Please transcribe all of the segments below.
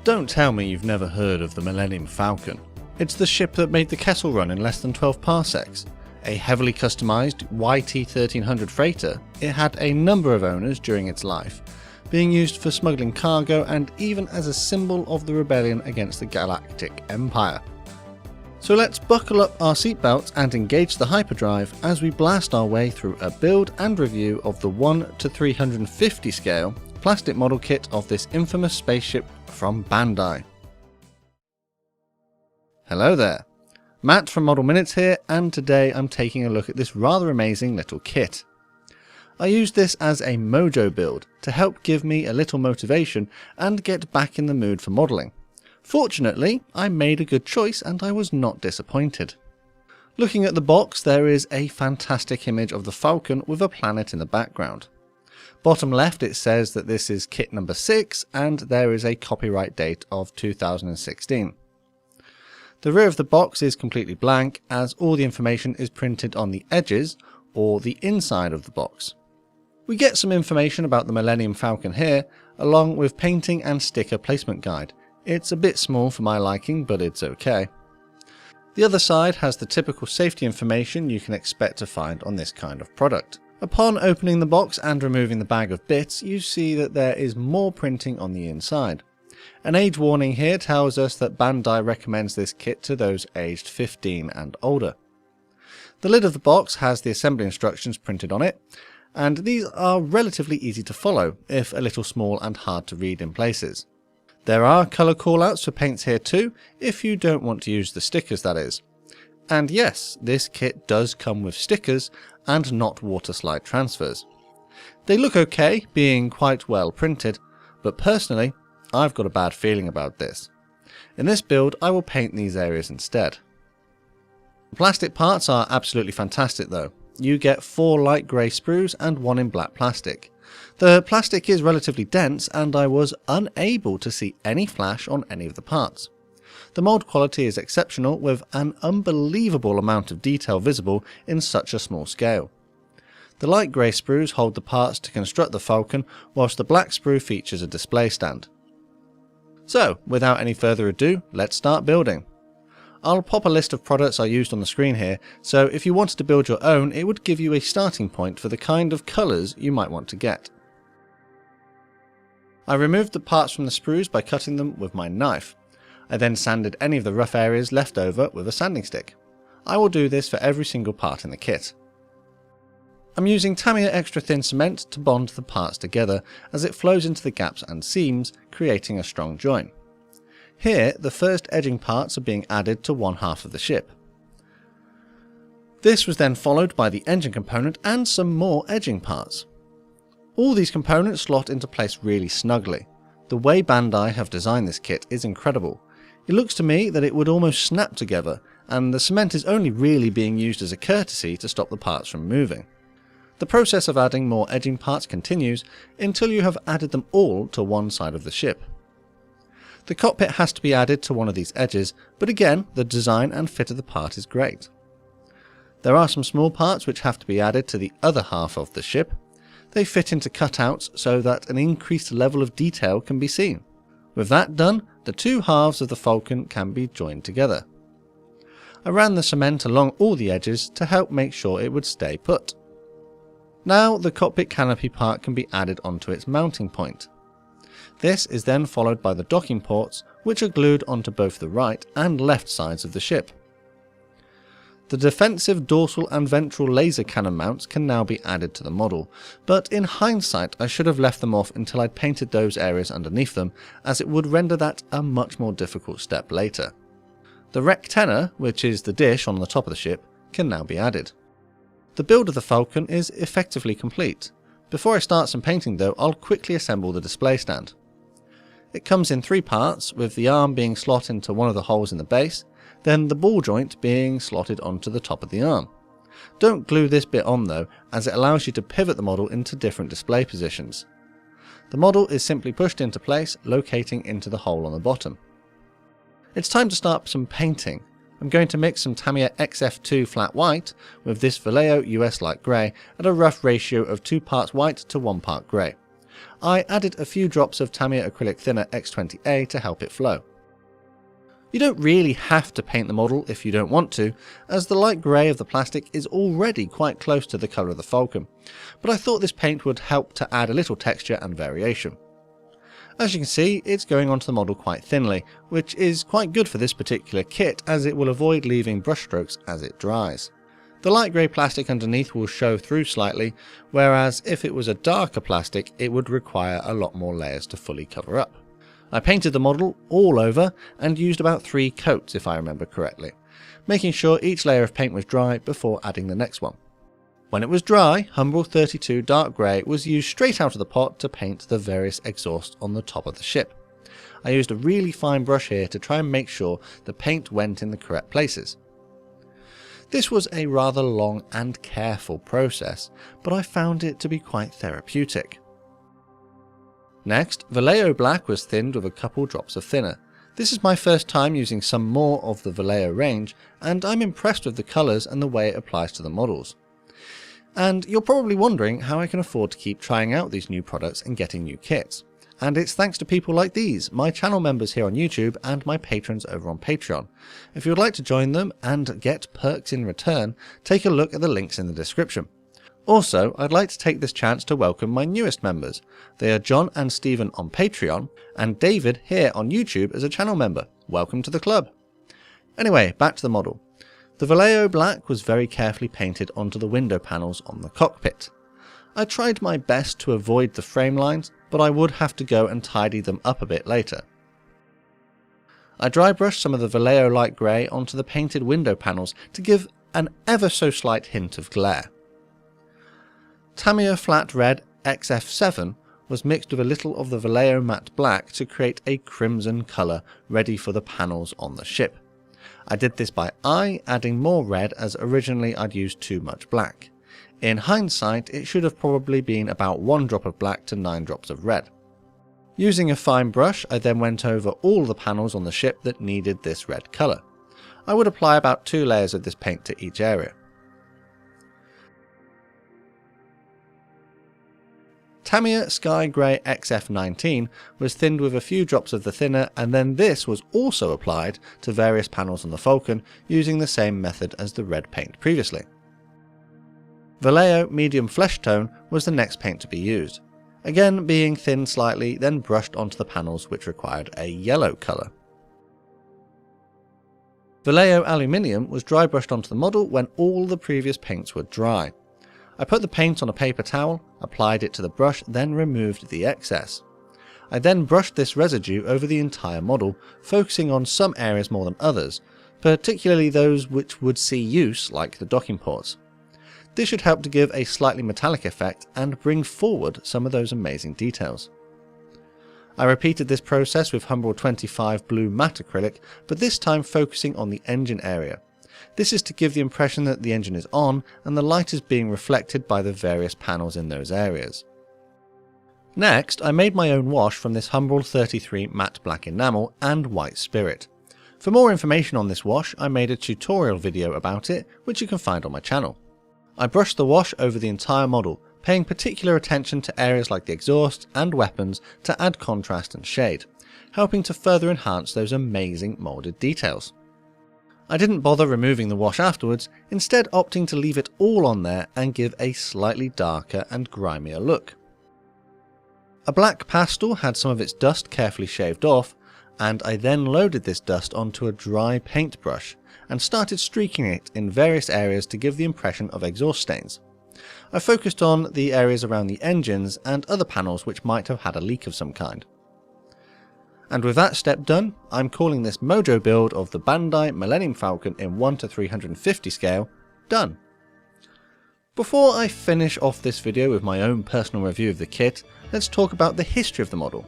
Don't tell me you've never heard of the Millennium Falcon. It's the ship that made the Kessel Run in less than 12 parsecs. A heavily customised YT-1300 freighter, it had a number of owners during its life, being used for smuggling cargo and even as a symbol of the rebellion against the Galactic Empire. So let's buckle up our seatbelts and engage the hyperdrive as we blast our way through a build and review of the 1:350 scale plastic model kit of this infamous spaceship from Bandai. Hello there, Matt from Model Minutes here, and today I'm taking a look at this rather amazing little kit. I used this as a mojo build to help give me a little motivation and get back in the mood for modelling. Fortunately, I made a good choice and I was not disappointed. Looking at the box, there is a fantastic image of the Falcon with a planet in the background. Bottom left it says that this is kit number 6 and there is a copyright date of 2016. The rear of the box is completely blank as all the information is printed on the edges or the inside of the box. We get some information about the Millennium Falcon here, along with painting and sticker placement guide. It's a bit small for my liking, but it's okay. The other side has the typical safety information you can expect to find on this kind of product. Upon opening the box and removing the bag of bits, you see that there is more printing on the inside. An age warning here tells us that Bandai recommends this kit to those aged 15 and older. The lid of the box has the assembly instructions printed on it, and these are relatively easy to follow, if a little small and hard to read in places. There are colour callouts for paints here too, if you don't want to use the stickers that is. And yes, this kit does come with stickers and not water slide transfers. They look okay, being quite well printed, but personally, I've got a bad feeling about this. In this build, I will paint these areas instead. The plastic parts are absolutely fantastic though. You get 4 light grey sprues and 1 in black plastic. The plastic is relatively dense and I was unable to see any flash on any of the parts. The mould quality is exceptional with an unbelievable amount of detail visible in such a small scale. The light grey sprues hold the parts to construct the Falcon, whilst the black sprue features a display stand. So, without any further ado, let's start building. I'll pop a list of products I used on the screen here, so if you wanted to build your own, it would give you a starting point for the kind of colours you might want to get. I removed the parts from the sprues by cutting them with my knife. I then sanded any of the rough areas left over with a sanding stick. I will do this for every single part in the kit. I'm using Tamiya extra thin cement to bond the parts together as it flows into the gaps and seams, creating a strong join. Here, the first edging parts are being added to one half of the ship. This was then followed by the engine component and some more edging parts. All these components slot into place really snugly. The way Bandai have designed this kit is incredible. It looks to me that it would almost snap together, and the cement is only really being used as a courtesy to stop the parts from moving. The process of adding more edging parts continues until you have added them all to one side of the ship. The cockpit has to be added to one of these edges, but again, the design and fit of the part is great. There are some small parts which have to be added to the other half of the ship. They fit into cutouts so that an increased level of detail can be seen. With that done, the two halves of the Falcon can be joined together. I ran the cement along all the edges to help make sure it would stay put. Now the cockpit canopy part can be added onto its mounting point. This is then followed by the docking ports, which are glued onto both the right and left sides of the ship. The defensive dorsal and ventral laser cannon mounts can now be added to the model, but in hindsight I should have left them off until I'd painted those areas underneath them, as it would render that a much more difficult step later. The rec tenor, which is the dish on the top of the ship, can now be added. The build of the Falcon is effectively complete. Before I start some painting though, I'll quickly assemble the display stand. It comes in 3 parts, with the arm being slotted into one of the holes in the base, then the ball joint being slotted onto the top of the arm. Don't glue this bit on though, as it allows you to pivot the model into different display positions. The model is simply pushed into place, locating into the hole on the bottom. It's time to start some painting. I'm going to mix some Tamiya XF2 flat white with this Vallejo US light grey at a rough ratio of 2 parts white to 1 part grey. I added a few drops of Tamiya acrylic thinner X20A to help it flow. You don't really have to paint the model if you don't want to, as the light grey of the plastic is already quite close to the colour of the Falcon, but I thought this paint would help to add a little texture and variation. As you can see, it's going onto the model quite thinly, which is quite good for this particular kit as it will avoid leaving brushstrokes as it dries. The light grey plastic underneath will show through slightly, whereas if it was a darker plastic it would require a lot more layers to fully cover up. I painted the model all over and used about 3 coats if I remember correctly, making sure each layer of paint was dry before adding the next one. When it was dry, Humbrol 32 Dark Grey was used straight out of the pot to paint the various exhausts on the top of the ship. I used a really fine brush here to try and make sure the paint went in the correct places. This was a rather long and careful process, but I found it to be quite therapeutic. Next, Vallejo Black was thinned with a couple drops of thinner. This is my first time using some more of the Vallejo range, and I'm impressed with the colours and the way it applies to the models. And you're probably wondering how I can afford to keep trying out these new products and getting new kits. And it's thanks to people like these, my channel members here on YouTube and my patrons over on Patreon. If you would like to join them and get perks in return, take a look at the links in the description. Also, I'd like to take this chance to welcome my newest members. They are John and Stephen on Patreon, and David here on YouTube as a channel member. Welcome to the club. Anyway, back to the model. The Vallejo Black was very carefully painted onto the window panels on the cockpit. I tried my best to avoid the frame lines, but I would have to go and tidy them up a bit later. I dry brushed some of the Vallejo light grey onto the painted window panels to give an ever so slight hint of glare. Tamiya Flat Red XF7 was mixed with a little of the Vallejo Matte Black to create a crimson colour ready for the panels on the ship. I did this by eye, adding more red as originally I'd used too much black. In hindsight, it should have probably been about 1 drop of black to 9 drops of red. Using a fine brush, I then went over all the panels on the ship that needed this red colour. I would apply about 2 layers of this paint to each area. Tamiya Sky Grey XF19 was thinned with a few drops of the thinner, and then this was also applied to various panels on the Falcon using the same method as the red paint previously. Vallejo Medium Flesh Tone was the next paint to be used, again being thinned slightly then brushed onto the panels which required a yellow colour. Vallejo Aluminium was dry brushed onto the model when all the previous paints were dry. I put the paint on a paper towel, applied it to the brush, then removed the excess. I then brushed this residue over the entire model, focusing on some areas more than others, particularly those which would see use, like the docking ports. This should help to give a slightly metallic effect and bring forward some of those amazing details. I repeated this process with Humbrol 25 Blue Matte Acrylic, but this time focusing on the engine area. This is to give the impression that the engine is on and the light is being reflected by the various panels in those areas. Next, I made my own wash from this Humbrol 33 Matte Black Enamel and White Spirit. For more information on this wash, I made a tutorial video about it, which you can find on my channel. I brushed the wash over the entire model, paying particular attention to areas like the exhaust and weapons to add contrast and shade, helping to further enhance those amazing moulded details. I didn't bother removing the wash afterwards, instead opting to leave it all on there and give a slightly darker and grimier look. A black pastel had some of its dust carefully shaved off, and I then loaded this dust onto a dry paintbrush and started streaking it in various areas to give the impression of exhaust stains. I focused on the areas around the engines and other panels which might have had a leak of some kind. And with that step done, I'm calling this Mojo build of the Bandai Millennium Falcon in 1:350 scale done. Before I finish off this video with my own personal review of the kit, let's talk about the history of the model.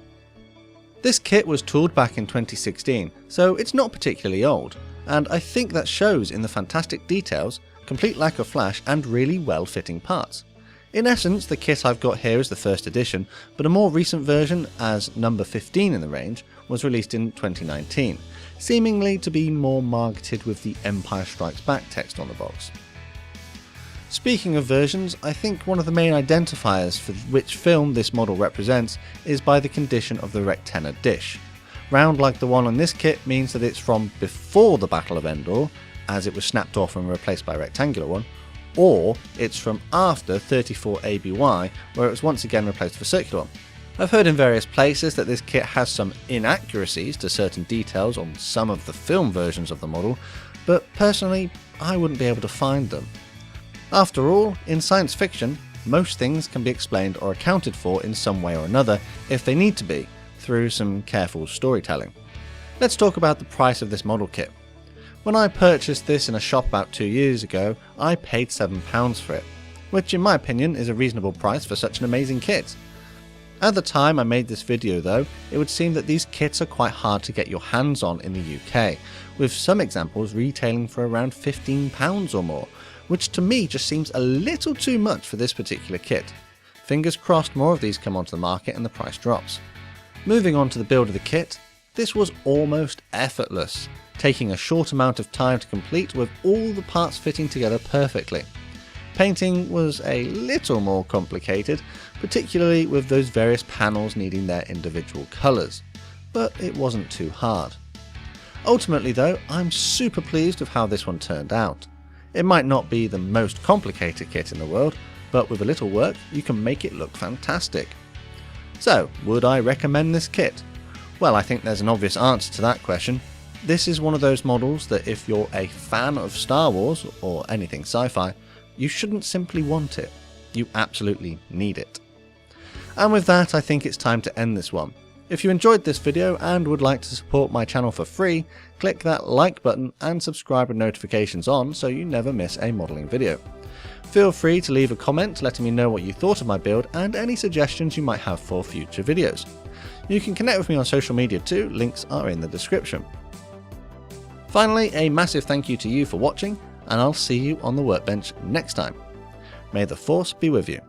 This kit was tooled back in 2016, so it's not particularly old, and I think that shows in the fantastic details, complete lack of flash and really well fitting parts. In essence, the kit I've got here is the first edition, but a more recent version, as number 15 in the range, was released in 2019, seemingly to be more marketed with the Empire Strikes Back text on the box. Speaking of versions, I think one of the main identifiers for which film this model represents is by the condition of the rectenna dish. Round like the one on this kit means that it's from before the Battle of Endor, as it was snapped off and replaced by a rectangular one, or it's from after 34 ABY, where it was once again replaced with a circular one. I've heard in various places that this kit has some inaccuracies to certain details on some of the film versions of the model, but personally I wouldn't be able to find them. After all, in science fiction, most things can be explained or accounted for in some way or another if they need to be, through some careful storytelling. Let's talk about the price of this model kit. When I purchased this in a shop about 2 years ago, I paid £7 for it, which in my opinion is a reasonable price for such an amazing kit. At the time I made this video though, it would seem that these kits are quite hard to get your hands on in the UK, with some examples retailing for around £15 or more, which to me just seems a little too much for this particular kit. Fingers crossed more of these come onto the market and the price drops. Moving on to the build of the kit, this was almost effortless, taking a short amount of time to complete with all the parts fitting together perfectly. Painting was a little more complicated, particularly with those various panels needing their individual colours, but it wasn't too hard. Ultimately though, I'm super pleased with how this one turned out. It might not be the most complicated kit in the world, but with a little work you can make it look fantastic. So, would I recommend this kit? Well, I think there's an obvious answer to that question. This is one of those models that if you're a fan of Star Wars or anything sci-fi, you shouldn't simply want it. You absolutely need it. And with that, I think it's time to end this one. If you enjoyed this video and would like to support my channel for free, click that like button and subscribe with notifications on so you never miss a modelling video. Feel free to leave a comment letting me know what you thought of my build and any suggestions you might have for future videos. You can connect with me on social media too, links are in the description. Finally, a massive thank you to you for watching, and I'll see you on the workbench next time. May the Force be with you.